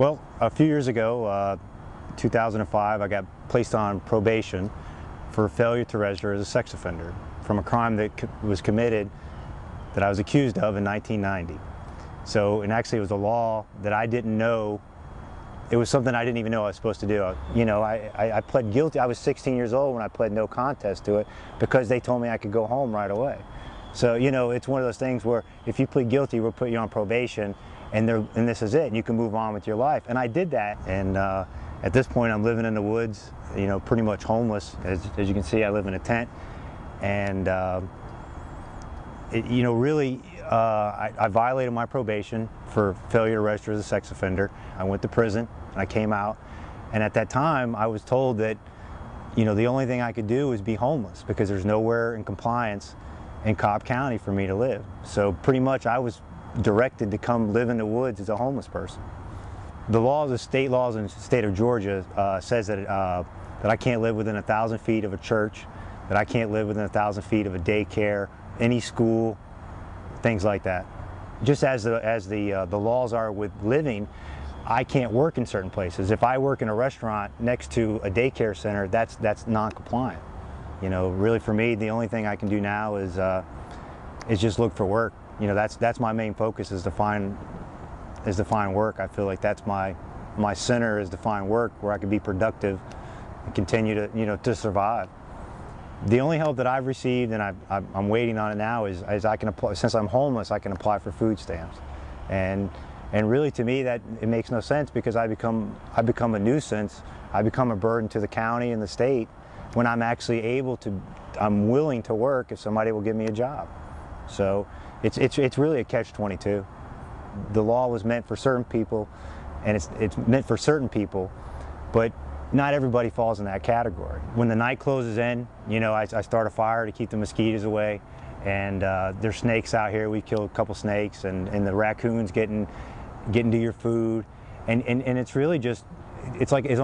Well, a few years ago, 2005, I got placed on probation for failure to register as a sex offender from a crime that was committed that I was accused of in 1990. So, and actually it was a law that I didn't know. It was something I didn't even know I was supposed to do. You know, I pled guilty. I was 16 years old when I pled no contest to it because they told me I could go home right away. So, you know, it's one of those things where if you plead guilty, we'll put you on probation and this is it, and you can move on with your life. And I did that, and at this point I'm living in the woods, you know, pretty much homeless. As you can see, I live in a tent, and you know, really, I violated my probation for failure to register as a sex offender. I went to prison, and I came out, and at that time I was told that, you know, the only thing I could do was be homeless because there's nowhere in compliance in Cobb County for me to live. So pretty much I was directed to come live in the woods as a homeless person. The laws, the state laws in the state of Georgia says that I can't live within 1,000 feet of a church, that I can't live within 1,000 feet of a daycare, any school, things like that. Just as the laws are with living, I can't work in certain places. If I work in a restaurant next to a daycare center, that's non-compliant. You know, really for me, the only thing I can do now is just look for work. You know, that's my main focus, is to find work. I feel like that's my center, is to find work where I can be productive and continue to, you know, to survive. The only help that I've received, and I'm waiting on it now, is I can apply. Since I'm homeless, I can apply for food stamps, and really to me that it makes no sense, because I become a nuisance. I become a burden to the county and the state when I'm actually able to. I'm willing to work if somebody will give me a job. So it's really a catch-22. The law was meant for certain people, and it's meant for certain people, but not everybody falls in that category. When the night closes in, you know, I start a fire to keep the mosquitoes away, and there's snakes out here. We killed a couple snakes, and the raccoons getting to your food, and it's really just, it's almost